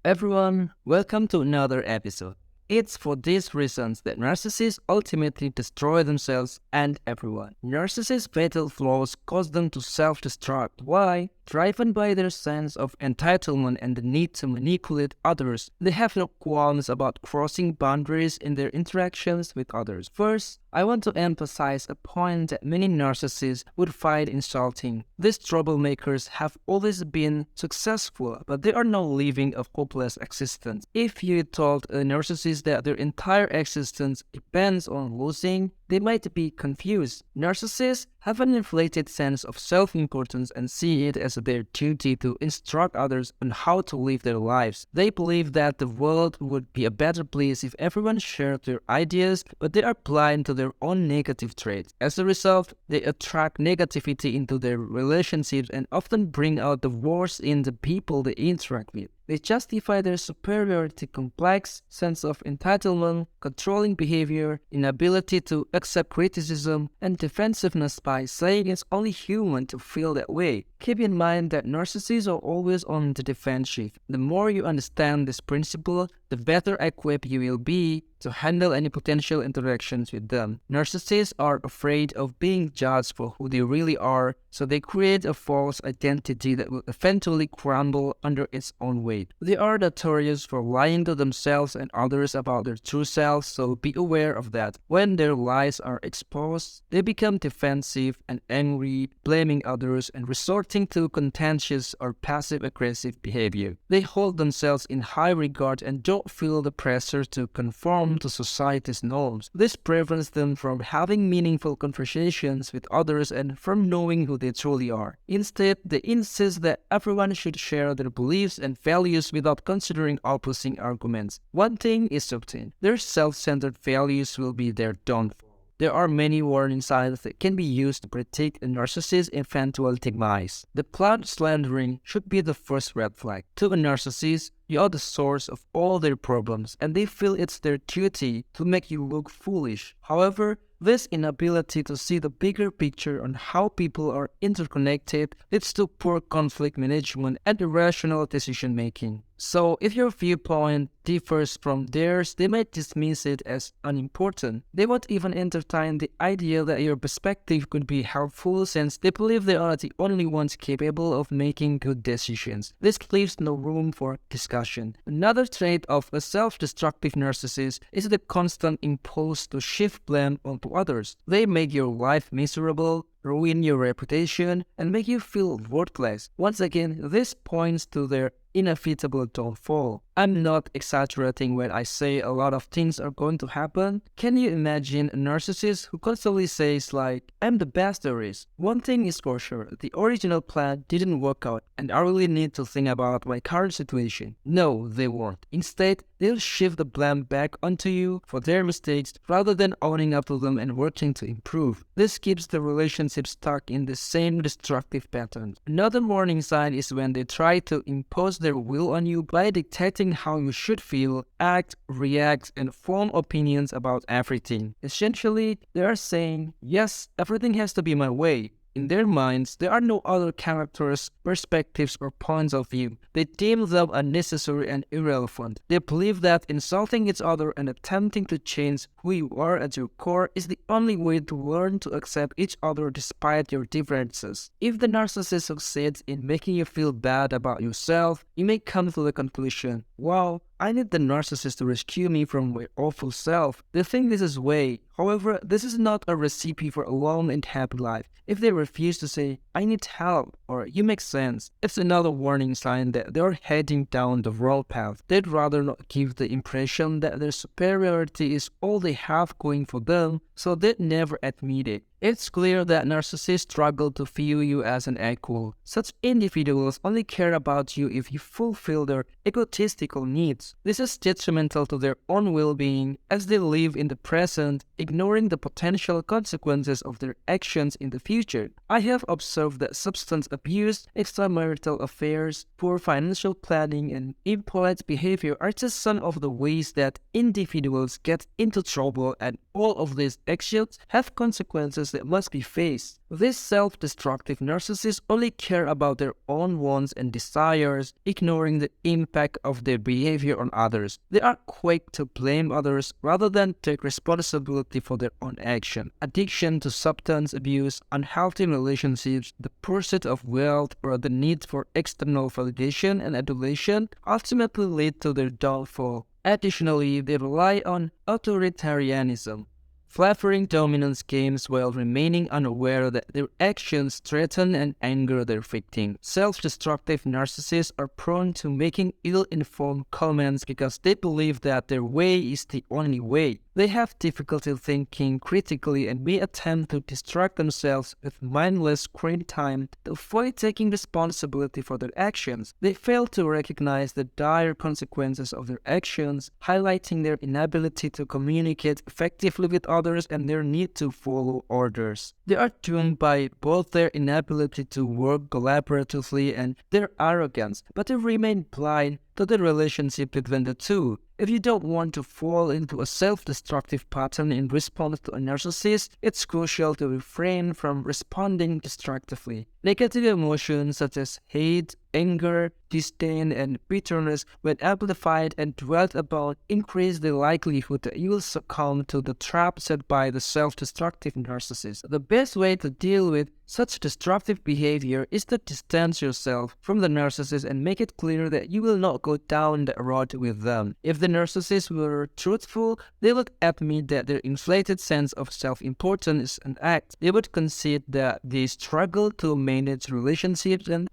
everyone, welcome to another episode. It's for these reasons that narcissists ultimately destroy themselves and everyone. Narcissists' fatal flaws cause them to self-destruct. Why? Driven by their sense of entitlement and the need to manipulate others, they have no qualms about crossing boundaries in their interactions with others. First, I want to emphasize a point that many narcissists would find insulting. These troublemakers have always been successful, but they are now living a hopeless existence. If you told a narcissist that their entire existence depends on losing, they might be confused. Narcissists have an inflated sense of self-importance and see it as their duty to instruct others on how to live their lives. They believe that the world would be a better place if everyone shared their ideas, but they are blind to their own negative traits. As a result, they attract negativity into their relationships and often bring out the worst in the people they interact with. They justify their superiority complex, sense of entitlement, controlling behavior, inability to accept criticism, and defensiveness by saying it's only human to feel that way. Keep in mind that narcissists are always on the defensive. The more you understand this principle, the better equipped you will be to handle any potential interactions with them. Narcissists are afraid of being judged for who they really are, so they create a false identity that will eventually crumble under its own weight. They are notorious for lying to themselves and others about their true selves, so be aware of that. When their lies are exposed, they become defensive and angry, blaming others and resorting to contentious or passive-aggressive behavior. They hold themselves in high regard and don't feel the pressure to conform to society's norms. This prevents them from having meaningful conversations with others and from knowing who they truly are. Instead, they insist that everyone should share their beliefs and values without considering opposing arguments. One thing is certain, their self-centered values will be their downfall. There are many warning signs that can be used to predict a narcissist's eventual demise. The cloud slandering should be the first red flag. To a narcissist, you are the source of all their problems, and they feel it's their duty to make you look foolish. However, this inability to see the bigger picture on how people are interconnected leads to poor conflict management and irrational decision-making. So, if your viewpoint differs from theirs, they might dismiss it as unimportant. They won't even entertain the idea that your perspective could be helpful since they believe they are the only ones capable of making good decisions. This leaves no room for discussion. Another trait of a self-destructive narcissist is the constant impulse to shift blame onto others. They make your life miserable, ruin your reputation, and make you feel worthless. Once again, this points to their inevitable downfall. I'm not exaggerating when I say a lot of things are going to happen. Can you imagine a narcissist who constantly says like, I'm the best there is? One thing is for sure, the original plan didn't work out and I really need to think about my current situation. No, they won't. Instead, they'll shift the blame back onto you for their mistakes rather than owning up to them and working to improve. This keeps the relationship stuck in the same destructive pattern. Another warning sign is when they try to impose their will on you by dictating how you should feel, act, react, and form opinions about everything. Essentially, they are saying, yes, everything has to be my way. In their minds, there are no other characters, perspectives, or points of view. They deem them unnecessary and irrelevant. They believe that insulting each other and attempting to change who you are at your core is the only way to learn to accept each other despite your differences. If the narcissist succeeds in making you feel bad about yourself, you may come to the conclusion, wow, I need the narcissist to rescue me from my awful self. They think this is way. However, this is not a recipe for a long and happy life. If they refuse to say, I need help, or you make sense, it's another warning sign that they're heading down the wrong path. They'd rather not give the impression that their superiority is all they have going for them, so they'd never admit it. It's clear that narcissists struggle to view you as an equal. Such individuals only care about you if you fulfill their egotistical needs. This is detrimental to their own well-being as they live in the present, ignoring the potential consequences of their actions in the future. I have observed that substance abuse, extramarital affairs, poor financial planning, and impolite behavior are just some of the ways that individuals get into trouble, and all of these actions have consequences that must be faced. These self-destructive narcissists only care about their own wants and desires, ignoring the impact of their behavior on others. They are quick to blame others rather than take responsibility for their own action. Addiction to substance abuse, unhealthy relationships, the pursuit of wealth, or the need for external validation and adulation ultimately lead to their downfall. Additionally, they rely on authoritarianism, flattering dominance games while remaining unaware that their actions threaten and anger their victim. Self-destructive narcissists are prone to making ill-informed comments because they believe that their way is the only way. They have difficulty thinking critically and may attempt to distract themselves with mindless screen time to avoid taking responsibility for their actions. They fail to recognize the dire consequences of their actions, highlighting their inability to communicate effectively with others and their need to follow orders. They are doomed by both their inability to work collaboratively and their arrogance, but they remain blind to the relationship between the two. If you don't want to fall into a self-destructive pattern in response to a narcissist, it's crucial to refrain from responding destructively. Negative emotions such as hate, anger, disdain, and bitterness, when amplified and dwelt upon, increase the likelihood that you will succumb to the trap set by the self-destructive narcissist. The best way to deal with such destructive behavior is to distance yourself from the narcissist and make it clear that you will not go down that road with them. If the narcissist were truthful, they would admit that their inflated sense of self-importance is an act. They would concede that they struggle to manage relationships, and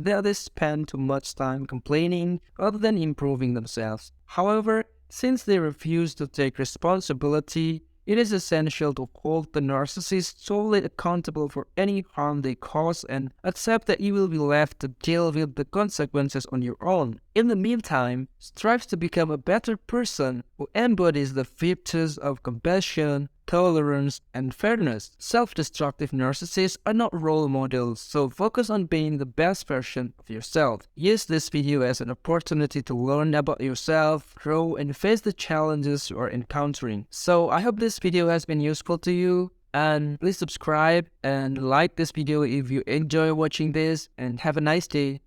that they spend too much time complaining rather than improving themselves. However, since they refuse to take responsibility, it is essential to hold the narcissist solely accountable for any harm they cause and accept that you will be left to deal with the consequences on your own. In the meantime, strive to become a better person who embodies the virtues of compassion, tolerance, and fairness. Self-destructive narcissists are not role models, so focus on being the best version of yourself. Use this video as an opportunity to learn about yourself, grow, and face the challenges you are encountering. So I hope this video has been useful to you, and please subscribe and like this video if you enjoy watching this, and have a nice day.